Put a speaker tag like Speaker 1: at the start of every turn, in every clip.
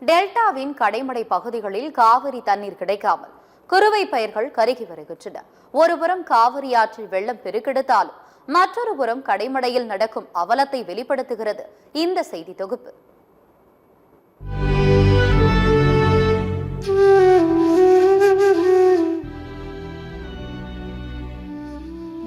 Speaker 1: டெல்டாவின் கடைமடை பகுதிகளில் காவிரி தண்ணீர் கிடைக்காமல் குறுவை பயிர்கள் கருகி வருகின்றன. ஒருபுறம் காவிரி ஆற்றில் வெள்ளம் பெருக்கெடுத்தாலும் மற்றொரு புறம் கடைமடையில் நடக்கும் அவலத்தை வெளிப்படுத்துகிறது இந்த செய்தி தொகுப்பு.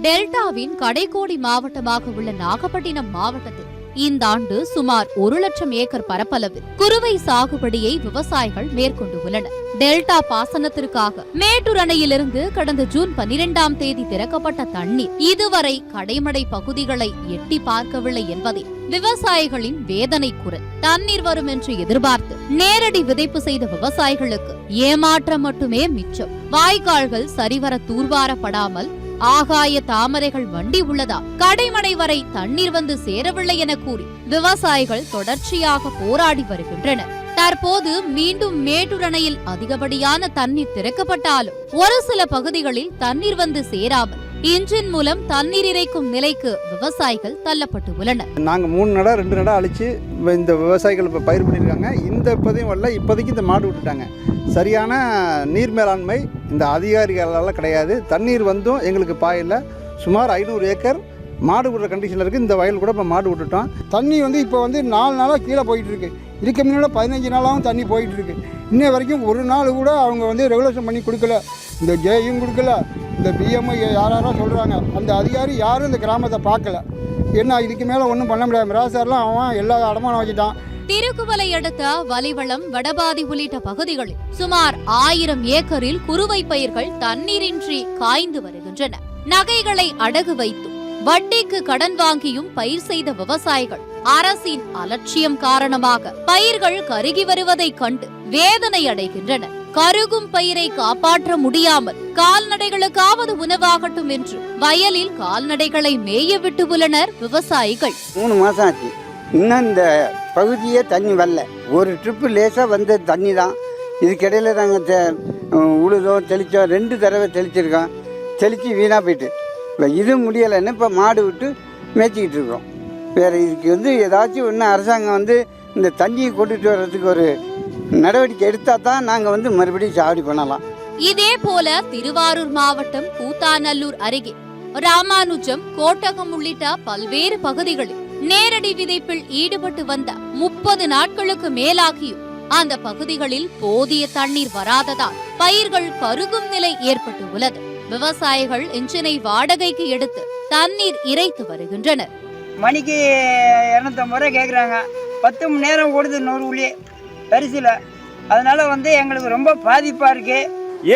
Speaker 1: டெல்டாவின் கடைக்கோடி மாவட்டமாக உள்ள நாகப்பட்டினம் மாவட்டத்தில் இந்த ஆண்டு சுமார் 1,00,000 ஏக்கர் பரப்பளவில் குறுவை சாகுபடியை விவசாயிகள் மேற்கொண்டு உள்ளனர். டெல்டா பாசனத்திற்காக மேட்டூர் அணையிலிருந்து கடந்த ஜூன் 12ஆம் தேதி திறக்கப்பட்ட தண்ணீர் இதுவரை கடைமடை பகுதிகளை எட்டி பார்க்கவில்லை என்பதே விவசாயிகளின் வேதனை குரல். தண்ணீர் வரும் என்று எதிர்பார்த்து நேரடி விதைப்பு செய்த விவசாயிகளுக்கு ஏமாற்றம் மட்டுமே மிச்சம். வாய்க்கால்கள் சரிவர தூர்வாரப்படாமல் ஆகாய தாமரைகள் வண்டி உள்ளதா, கடைமடை வரை தண்ணீர் வந்து சேரவில்லை என கூறி விவசாயிகள் தொடர்ச்சியாக போராடி வருகின்றனர். தற்போது மீண்டும் மேட்டூர் அணையில் அதிகப்படியான தண்ணீர் திறக்கப்பட்டாலும் ஒரு சில பகுதிகளில் தண்ணீர் வந்து சேராமல் இன்ஜின் மூலம் தண்ணீர் இறைக்கும் நிலைக்கு விவசாயிகள் தள்ளப்பட்டு உள்ளனர்.
Speaker 2: நாங்கள் 3 நட 2 நட அழிச்சு இந்த விவசாயிகள் இப்போ பயிர் பண்ணியிருக்காங்க. இந்த இப்போதையும் வரல, இப்போதைக்கு இந்த மாடு விட்டுட்டாங்க. சரியான நீர் மேலாண்மை இந்த அதிகாரிகளால் கிடையாது. தண்ணீர் வந்தும் எங்களுக்கு பாயில்ல. சுமார் 500 ஏக்கர் மாடு விடுற கண்டிஷனில் இருக்குது. இந்த வயல் கூட இப்போ மாடு விட்டுட்டோம்.
Speaker 3: தண்ணி இப்போ 4 நாளாக கீழே போயிட்டுருக்கு. இதுக்கு முன்னாடி 15 நாளாகவும் தண்ணி போயிட்டுருக்கு. இன்ன வரைக்கும் ஒரு நாள் கூட அவங்க ரெகுலேஷன் பண்ணி கொடுக்கல. இந்த ஜேயும் கொடுக்கல, இந்த பிஎம்ஐ யாராரோ சொல்கிறாங்க. அந்த அதிகாரி யாரும் இந்த கிராமத்தை பார்க்கல. என்ன இதுக்கு மேலே ஒன்றும் பண்ண முடியாது. மிராசாரெலாம் அவன் எல்லா அடமானம் வச்சுட்டான்.
Speaker 1: திருக்குவளை அடுத்த வலிவளம், வடபாதி உள்ளிட்ட பகுதிகளில் சுமார் 1000 ஏக்கரில் குறுவை பயிர்கள் தண்ணீரின்றி காய்ந்து வருகின்றன. நகைகளை அடகு வைத்தும் வட்டிக்கு கடன் வாங்கியும் பயிர் செய்த விவசாயிகள் அரசின் அலட்சியம் காரணமாக பயிர்கள் கருகி வருவதைக் கண்டு வேதனை அடைகின்றனர். கருகும் பயிரை காப்பாற்ற முடியாமல் கால்நடைகளுக்காவது உணவாகட்டும் என்று வயலில் கால்நடைகளை மேய விட்டு உள்ளனர் விவசாயிகள்.
Speaker 4: 3 மாசம் ஆச்சு, இன்னும் இந்த பகுதியே தண்ணி வரல. ஒரு ட்ரிப்பு லேசாக வந்த தண்ணி தான். இதுக்கிடையில நாங்கள் உழுதோம், தெளித்தோம். 2 தடவை தெளிச்சிருக்கோம். தெளித்து வீணாக போயிட்டு இப்போ இது முடியலைன்னு இப்போ மாடு விட்டு மேய்ச்சிக்கிட்டு இருக்கோம். வேறு இதுக்கு ஏதாச்சும் ஒன்று அரசாங்கம் இந்த தண்ணியை கொண்டுட்டு வர்றதுக்கு ஒரு நடவடிக்கை எடுத்தால் தான் நாங்கள் மறுபடியும் சாவடி பண்ணலாம்.
Speaker 1: இதே போல திருவாரூர் மாவட்டம் கூத்தாநல்லூர் அருகே ராமானுஜம், கோட்டகம் உள்ளிட்ட பல்வேறு பகுதிகளில் நேரடி விதைப்பில் ஈடுபட்டு வந்த 30 நாட்களுக்கு மேலாகியும் அந்த பகுதிகளில் போதிய தண்ணீர் வராததால் பயிர்கள் கருகும் நிலை ஏற்பட்டு உள்ளது. விவசாயிகள் இன்ஜினை வாடகைக்கு எடுத்து தண்ணீர் இறைத்து வருகின்றனர்.
Speaker 5: மணிக்கு 250 ரூபாய் கேட்குறாங்க. 10 மணி நேரம் ஓடுது 100 உள்ளே பரிசில். அதனால எங்களுக்கு ரொம்ப பாதிப்பாக இருக்கு.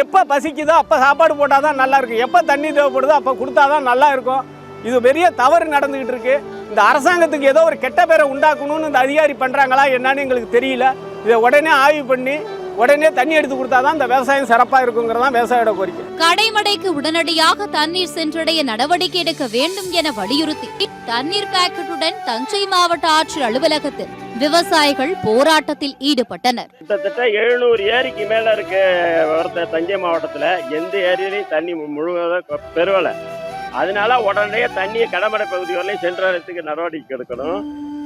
Speaker 6: எப்போ பசிக்குதோ அப்போ சாப்பாடு போட்டால் தான் நல்லா இருக்கும். எப்போ தண்ணி தேவைப்படுதோ அப்போ கொடுத்தா தான் நல்லா இருக்கும். இது பெரிய தவறு நடந்துகிட்டு இருக்கு. இந்த அரசாங்கத்துக்கு ஏதோ ஒரு கெட்ட பேரை உண்டாக்கணும்னு இந்த அதிகாரி பண்ணுறாங்களா என்னன்னு எங்களுக்கு தெரியல. இதை உடனே ஆய்வு பண்ணி உடனே தண்ணி எடுத்து கொடுத்தாதான் இந்த விவசாயம் சிறப்பாக இருக்குங்கிறதான் விவசாயியோட கோரிக்கை.
Speaker 1: கடைமடைக்கு உடனடியாக தண்ணீர் சென்றடைய நடவடிக்கை எடுக்க வேண்டும் என வலியுறுத்தி தண்ணீர் பாக்கெட்டுடன் தஞ்சை மாவட்ட ஆட்சியர் அலுவலகத்தில் விவசாயிகள் போராட்டத்தில் ஈடுபட்டனர்.
Speaker 7: கிட்டத்தட்ட 700 ஏரிக்கு மேல இருக்க தஞ்சை மாவட்டத்தில் எந்த ஏரியிலையும் தண்ணி முழுவதும் பெருவலை. அதனால உடனே தண்ணியை கடமடை பகுதி வரலையும் சென்றதுக்கு நடவடிக்கை எடுக்கணும்.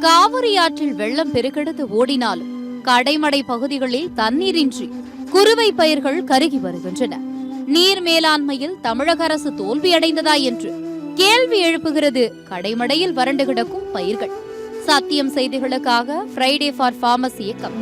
Speaker 1: காவிரி ஆற்றில் வெள்ளம் பெருக்கெடுத்து ஓடினாலும் கடைமடை பகுதிகளில் தண்ணீரின்றி குறுவை பயிர்கள் கருகி வருகின்றன. நீர் மேலாண்மையில் தமிழக அரசு தோல்வியடைந்ததா என்று கேள்வி எழுப்புகிறது கடைமடையில் வறண்டு கிடக்கும் பயிர்கள். சத்தியம் செய்திகளுக்காக ஃப்ரைடே ஃபார் ஃபார்மர்ஸ் இயக்கம்.